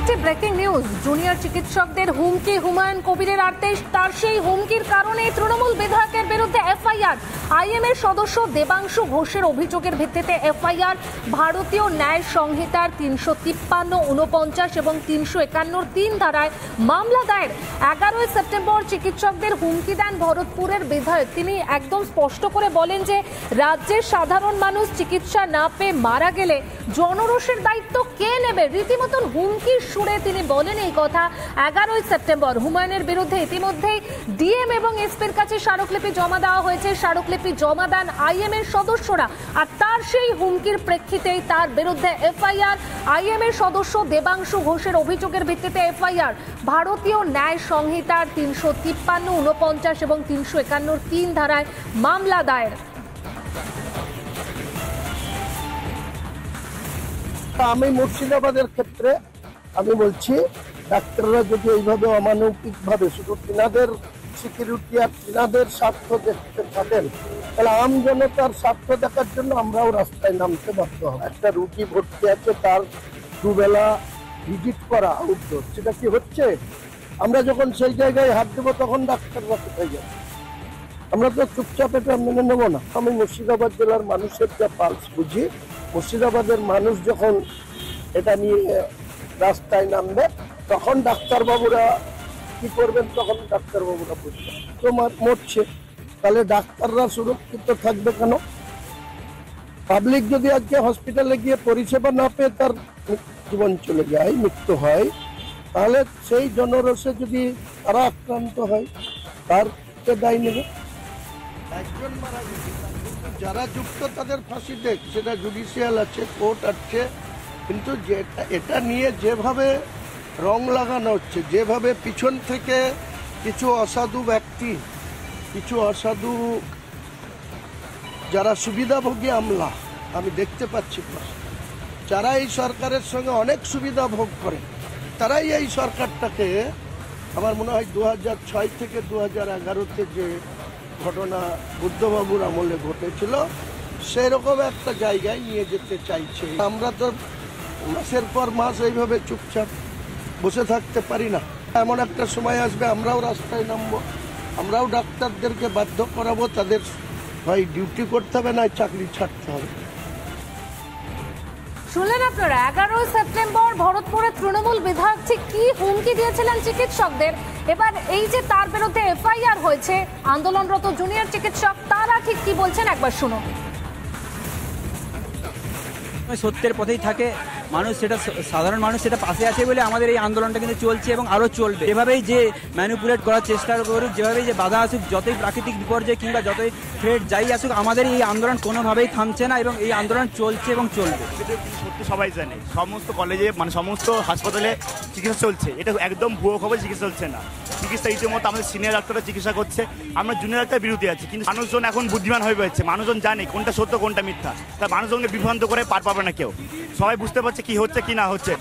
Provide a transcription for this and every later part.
একটি breaking news, junior চিকিৎসকদের হুমকি হুমায়ুন কবিরের আদেশ। তার সেই হুমকির কারণে তৃণমূল বিধায়কের বিরুদ্ধে এফআইআর। আইএমএর সদস্য দেবাংশু ঘোষের অভিযোগের ভিত্তিতে এফআইআর। ভারতীয় ন্যায় সংহিতার 353, 49 এবং 351 3 ধারায় মামলা দায়ের। 11 সেপ্টেম্বর চিকিৎসকদের হুমকি দেন ভরতপুরের বিধায়ক। তিনি একদম স্পষ্ট করে বলেন যে রাজ্যের সাধারণ মানুষ চিকিৎসা না পেয়ে মারা গেলে জনরোষের দায়িত্ব কে নেবে, রীতিমতন হুমকির সুরে তিনি বলেন এই কথা। 11 সেপ্টেম্বর হুমায়ুনের বিরুদ্ধে ইতিমধ্যেই ডিএম এবং এসপির কাছে স্মারকলিপি জমা দেওয়া হয়েছে। স্মারকলিপি জমা দেন আইএম এর সদস্যরা, আর তার সেই হুমকির প্রেক্ষিতেই তার বিরুদ্ধে এফআইআর। আইএম এর সদস্য দেবাংশু ঘোষের অভিযোগের ভিত্তিতে এফআইআর। ভারতীয় ন্যায় সংহিতার 353, 49 এবং 351 3 ধারায় মামলা দায়ের। আমি মুর্শিদাবাদের ক্ষেত্রে আমি বলছি, ডাক্তাররা যদি এইভাবে অমানবিক ভাবে শুধু তিনাদের সিকিউরিটি আর তিনাদের স্বার্থ দেখতে থাকেন, তাহলে আম জনতার স্বার্থ দেখার জন্য আমরাও রাস্তায় নামতে বাধ্য হব। একটা রুগী ভর্তি আছে, তার দুবেলা ভিজিট করা আউটডোর, সেটা কি হচ্ছে? আমরা যখন সেই জায়গায় হাত দেবো তখন ডাক্তাররা কোথায় যাবে? আমরা তো চুপচাপ এটা মেনে নেবো না। আমি মুর্শিদাবাদ জেলার মানুষের যা পালস বুঝি, মুর্শিদাবাদের মানুষ যখন এটা নিয়ে রাস্তায় নামবে তখন ডাক্তারবাবুরা কি করবেন, তখন ডাক্তারবাবুরা বুঝবেন। তোমার মরছে, তাহলে ডাক্তাররা সুরক্ষিত থাকবে কেন? পাবলিক যদি আজকে হসপিটালে গিয়ে পরিষেবা না পেয়ে তার জীবন চলে যায়, মৃত্যু হয়, তাহলে সেই জনরোষে যদি তারা আক্রান্ত হয় তার কে দায় নেবে? একজন মারা গেছে, যারা যুক্ত তাদের ফাঁসি দেখ, সেটা জুডিশিয়াল আছে, কোর্ট আছে, কিন্তু এটা নিয়ে যেভাবে রং লাগানো হচ্ছে, যেভাবে পিছন থেকে কিছু অসাধু ব্যক্তি, কিছু অসাধু যারা সুবিধাভোগী আমলা আমি দেখতে পাচ্ছি, যারা এই সরকারের সঙ্গে অনেক সুবিধা ভোগ করে, তারাই এই সরকারটাকে আমার মনে হয় 2006 থেকে 2011-তে যে ঘটনা বুদ্ধবাবুর আমলে ঘটেছিল সেরকম একটা জায়গায় নিয়ে যেতে চাইছে। আমরা তো মাসের পর মাস এইভাবে চুপচাপ বসে থাকতে পারি না। এমন একটা সময় আসবে আমরাও রাস্তায় নামবো, আমরাও ডাক্তারদেরকে বাধ্য করাবো, তাদের হয় ডিউটি করতে হবে না চাকরি ছাড়তে হবে। শুনলেন আপনারা, 11 সেপ্টেম্বর ভরতপুরের তৃণমূল বিধায়ক ঠিক কি হুমকি দিয়েছিলেন চিকিৎসকদের। এবার এই যে তার বিরুদ্ধে এফআইআর হয়েছে, আন্দোলনরত জুনিয়র চিকিৎসক তারা ঠিক কি বলছেন একবার শুনুন। সত্যের পথেই থাকে মানুষ, সেটা সাধারণ মানুষ সেটা পাশে আছে বলে আমাদের এই আন্দোলনটা কিন্তু চলছে এবং আরও চলবে। এভাবেই যে ম্যানিপুলেট করার চেষ্টা করুক, যেভাবেই যে বাধা আসুক, যতই প্রাকৃতিক বিপর্যয় কিংবা যতই থ্রেট যাই আসুক, আমাদের এই আন্দোলন কোনোভাবেই থামছে না এবং এই আন্দোলন চলছে এবং চলবে। সত্যি সবাই জানে, সমস্ত কলেজে মানে সমস্ত হাসপাতালে চিকিৎসা চলছে, এটা একদম ভুয়ো খবর, চিকিৎসা চলছে না। চিকিৎসা ইতিমধ্যে আমাদের সিনিয়র ডাক্তাররা চিকিৎসা করছে, আমরা জুনিয়র ডাক্তার বিরোধী আছি, কিন্তু মানুষজন এখন বুদ্ধিমান হয়ে রয়েছে, মানুষজন জানে কোনটা সত্য কোনটা মিথ্যা, তাই মানুষজনকে বিভ্রান্ত করে পার পাবে না কেউ, সবাই বুঝতে পারছে কি হচ্ছে কি না হচ্ছে।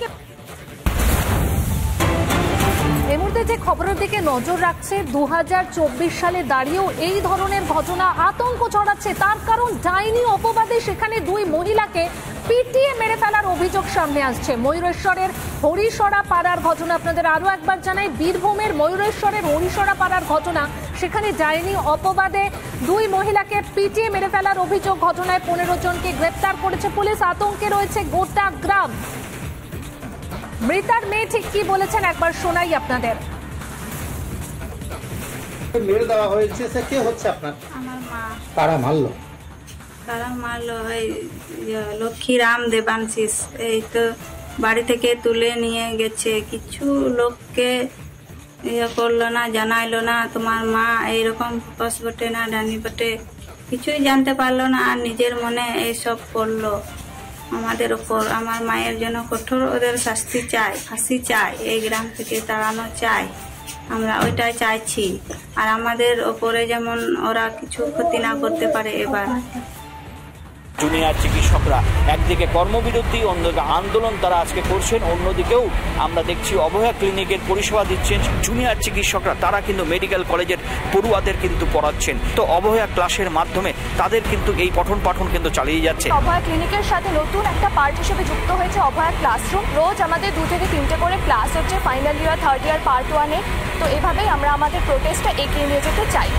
এই মুহূর্তে যে খবরের দিকে নজর রাখছে, 2024 সালে দাঁড়িয়েও এই ধরনের ঘটনা আতঙ্ক ছড়াচ্ছে। তার কারণ ডাইনি অপবাদে সেখানে 2 মহিলাকে পিটিয়ে মেরে ফেলার অভিযোগ সামনে আসছে। ময়ূরেশ্বরের হরিশরা পাড়ার ঘটনা আপনাদের আরো একবার জানাই, বীরভূমের ময়ূরেশ্বরের হরিশরা পাড়ার ঘটনা। সেখানে ডাইনি অপবাদে 2 মহিলাকে পিটিয়ে মেরে ফেলার অভিযোগ। ঘটনায় 15 জনকে গ্রেপ্তার করেছে পুলিশ। আতঙ্কে রয়েছে গোটা গ্রাম। মৃতার মেয়ে ঠিক কি বলেছেন একবার শোনাই আপনাদের। মেরে দেওয়া হয়েছে, সে কে হচ্ছে আপনার? আমার মা। কারা মারলো? কারা মারলো? লক্ষ্মীরাম দেবাংশিস, এই তো বাড়ি থেকে তুলে নিয়ে গেছে, কিছু লোককে করলো না, জানাইলো না, তোমার মা এইরকম ফোকাস বটে না ডানি বটে, কিছুই জানতে পারলো না, আর নিজের মনে এইসব করলো আমাদের ওপর। আমার মায়ের জন্য কঠোর ওদের শাস্তি চাই, ফাঁসি চাই, এই গ্রাম থেকে তাড়ানো চাই, আমরা ওইটাই চাইছি। আর আমাদের ওপরে যেমন ওরা কিছু ক্ষতি না করতে পারে। এবার জুনিয়র চিকিৎসকরা একদিকে কর্মবিরতি, অন্যদিকে আন্দোলন তারা আজকে করছেন, অন্যদিকেও আমরা দেখছি অভয়া ক্লিনিকের পরিষেবা দিচ্ছেন জুনিয়র চিকিৎসকরা। তারা কিন্তু মেডিকেল কলেজের পড়ুয়াদের কিন্তু পড়াচ্ছেন, তো অভয়া ক্লাসের মাধ্যমে তাদের কিন্তু এই পঠন পাঠন কিন্তু চালিয়ে যাচ্ছে। অভয়া ক্লিনিকের সাথে নতুন একটা পার্ট হিসেবে যুক্ত হয়েছে অভয়া ক্লাসরুম। রোজ আমাদের 2 থেকে 3টে করে ক্লাস হচ্ছে final year, third year, part 1-এ। তো এভাবেই আমরা আমাদের প্রোটেস্টটা এগিয়ে নিয়ে যেতে চাই।